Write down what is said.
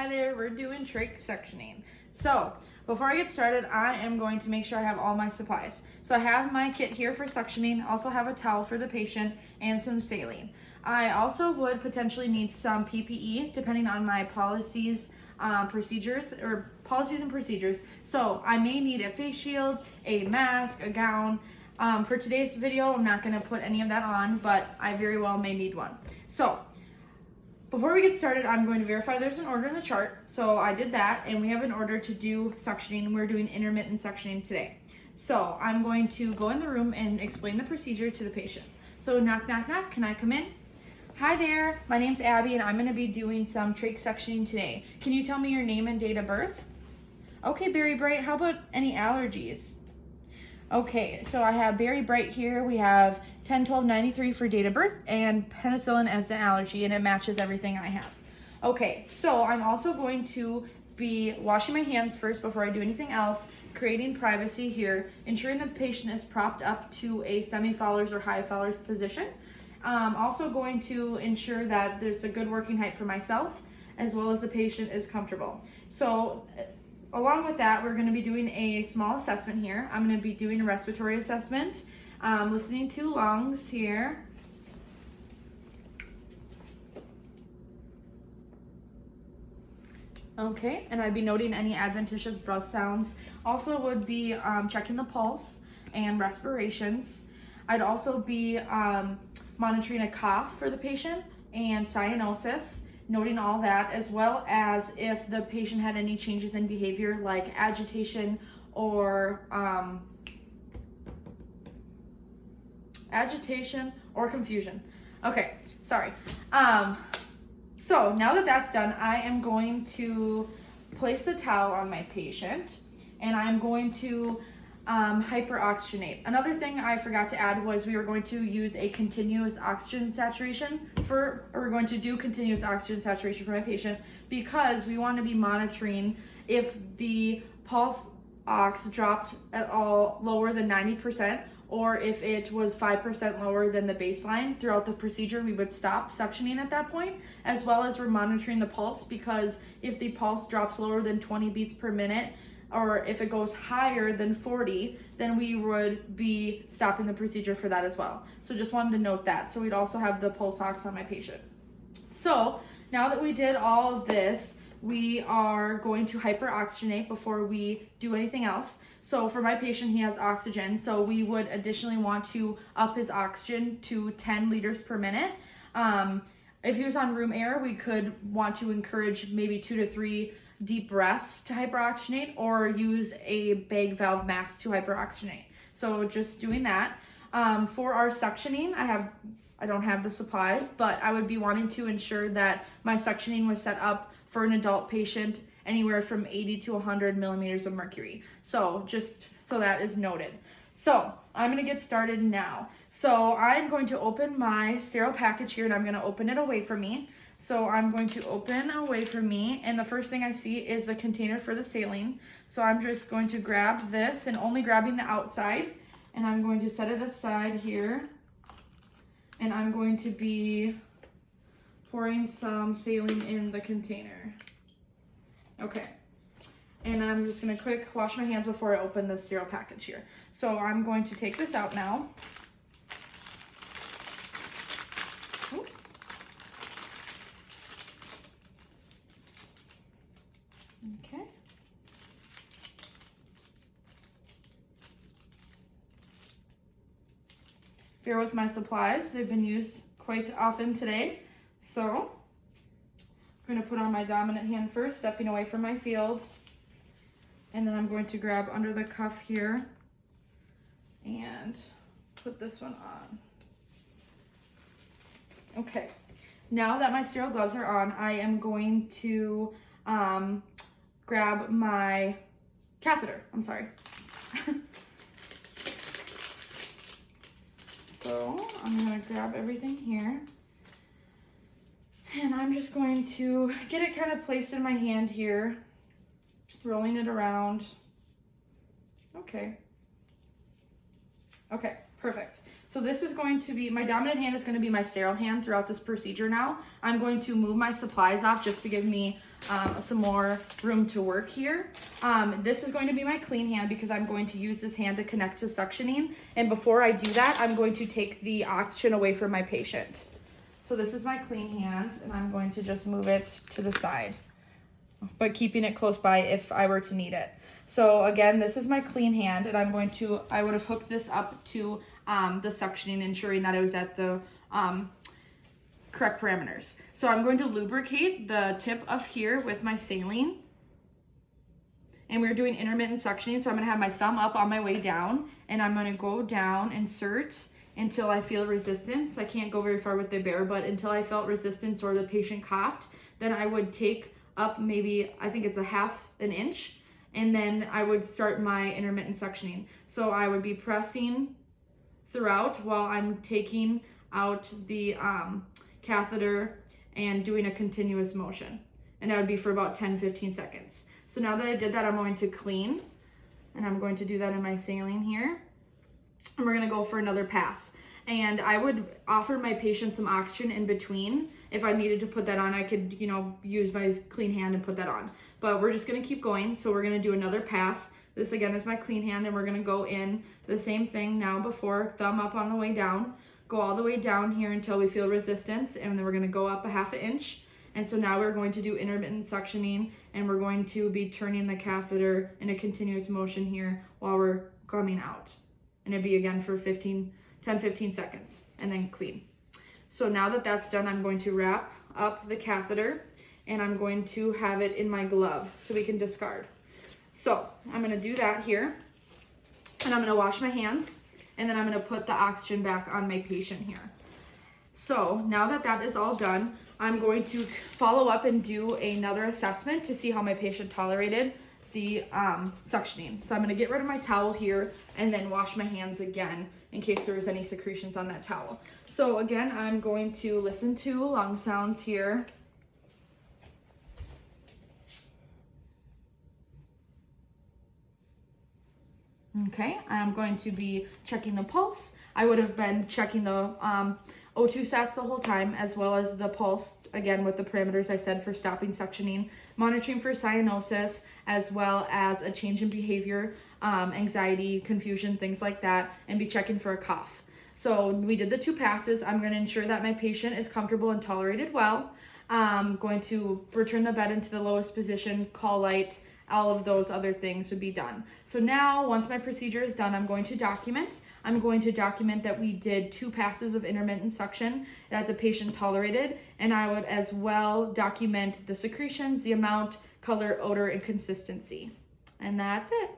Hi there, we're doing trach suctioning. So, before I get started, I am going to make sure I have all my supplies. So I have my kit here for suctioning, also have a towel for the patient, and some saline. I also would potentially need some PPE, depending on my policies and procedures. So I may need a face shield, a mask, a gown. For today's video, I'm not gonna put any of that on, but I very well may need one. So, before we get started, I'm going to verify there's an order in the chart. So I did that, and we have an order to do suctioning. We're doing intermittent suctioning today. So I'm going to go in the room and explain the procedure to the patient. So knock, knock, knock, can I come in? Hi there, my name's Abby, and I'm gonna be doing some trach suctioning today. Can you tell me your name and date of birth? Okay, Berry Bright, how about any allergies? Okay, so I have Berry Bright here. We have 10/12/93 for date of birth and penicillin as the allergy, and it matches everything I have. Okay, so I'm also going to be washing my hands first before I do anything else, creating privacy here, ensuring the patient is propped up to a semi-Fowler's or high Fowler's position. Also going to ensure that there's a good working height for myself, as well as the patient is comfortable. So, along with that, we're going to be doing a small assessment here. I'm going to be doing a respiratory assessment, listening to lungs here. Okay, and I'd be noting any adventitious breath sounds. Also would be checking the pulse and respirations. I'd also be monitoring a cough for the patient and cyanosis, noting all that, as well as if the patient had any changes in behavior like agitation or confusion. Okay, sorry. So now that that's done, I am going to place a towel on my patient, and I'm going to hyperoxygenate. Another thing I forgot to add was we were going to use a continuous oxygen saturation for my patient, because we want to be monitoring if the pulse ox dropped at all lower than 90%, or if it was 5% lower than the baseline throughout the procedure. We would stop suctioning at that point, as well as we're monitoring the pulse, because if the pulse drops lower than 20 beats per minute, or if it goes higher than 40, then we would be stopping the procedure for that as well. So just wanted to note that. So we'd also have the pulse ox on my patient. So now that we did all of this, we are going to hyperoxygenate before we do anything else. So for my patient, he has oxygen, so we would additionally want to up his oxygen to 10 liters per minute. If he was on room air, we could want to encourage maybe 2 to 3 deep breaths to hyperoxygenate, or use a bag valve mask to hyperoxygenate. So just doing that. For our suctioning, I don't have the supplies, but I would be wanting to ensure that my suctioning was set up for an adult patient anywhere from 80 to 100 millimeters of mercury. So just so that is noted. So I'm gonna get started now. So I'm going to open my sterile package here, and I'm gonna open it away from me. So I'm going to open away from me, and the first thing I see is the container for the saline. So I'm just going to grab this, and only grabbing the outside, and I'm going to set it aside here. And I'm going to be pouring some saline in the container. Okay, and I'm just gonna quick wash my hands before I open the sterile package here. So I'm going to take this out now. Ooh. Okay. Bear with my supplies, they've been used quite often today. So I'm going to put on my dominant hand first, stepping away from my field. And then I'm going to grab under the cuff here and put this one on. Okay, now that my sterile gloves are on, I am going to grab my catheter. I'm sorry. So I'm going to grab everything here. And I'm just going to get it kind of placed in my hand here, rolling it around. Okay, perfect. So this is going to be, my dominant hand is going to be my sterile hand throughout this procedure now. I'm going to move my supplies off just to give me some more room to work here. This is going to be my clean hand because I'm going to use this hand to connect to suctioning. And before I do that, I'm going to take the oxygen away from my patient. So this is my clean hand, and I'm going to just move it to the side, but keeping it close by if I were to need it. So again, this is my clean hand, and I would have hooked this up to the suctioning, ensuring that it was at the correct parameters. So I'm going to lubricate the tip of here with my saline. And we're doing intermittent suctioning, so I'm gonna have my thumb up on my way down, and I'm gonna go down, insert, until I feel resistance. I can't go very far with the bear, but until I felt resistance or the patient coughed, then I would take up maybe, I think it's a half an inch, and then I would start my intermittent suctioning. So I would be pressing throughout while I'm taking out the catheter and doing a continuous motion. And that would be for about 10-15 seconds. So now that I did that, I'm going to clean, and I'm going to do that in my saline here. And we're gonna go for another pass. And I would offer my patient some oxygen in between. If I needed to put that on, I could, use my clean hand and put that on. But we're just gonna keep going. So we're gonna do another pass. This again is my clean hand, and we're gonna go in the same thing now before, thumb up on the way down, go all the way down here until we feel resistance, and then we're gonna go up a half an inch. And so now we're going to do intermittent suctioning, and we're going to be turning the catheter in a continuous motion here while we're coming out. And it'd be again for 10-15 seconds, and then clean. So now that that's done, I'm going to wrap up the catheter, and I'm going to have it in my glove so we can discard. So I'm gonna do that here, and I'm gonna wash my hands, and then I'm gonna put the oxygen back on my patient here. So now that that is all done, I'm going to follow up and do another assessment to see how my patient tolerated the suctioning. So I'm gonna get rid of my towel here and then wash my hands again in case there was any secretions on that towel. So again, I'm going to listen to lung sounds here. Okay, I'm going to be checking the pulse. I would have been checking the O2 sats the whole time, as well as the pulse, again with the parameters I said for stopping suctioning, monitoring for cyanosis, as well as a change in behavior, anxiety, confusion, things like that, and be checking for a cough. So we did the 2 passes. I'm going to ensure that my patient is comfortable and tolerated well. I'm going to return the bed into the lowest position, call light, all of those other things would be done. So now, once my procedure is done, I'm going to document. I'm going to document that we did 2 passes of intermittent suction that the patient tolerated, and I would as well document the secretions, the amount, color, odor, and consistency. And that's it.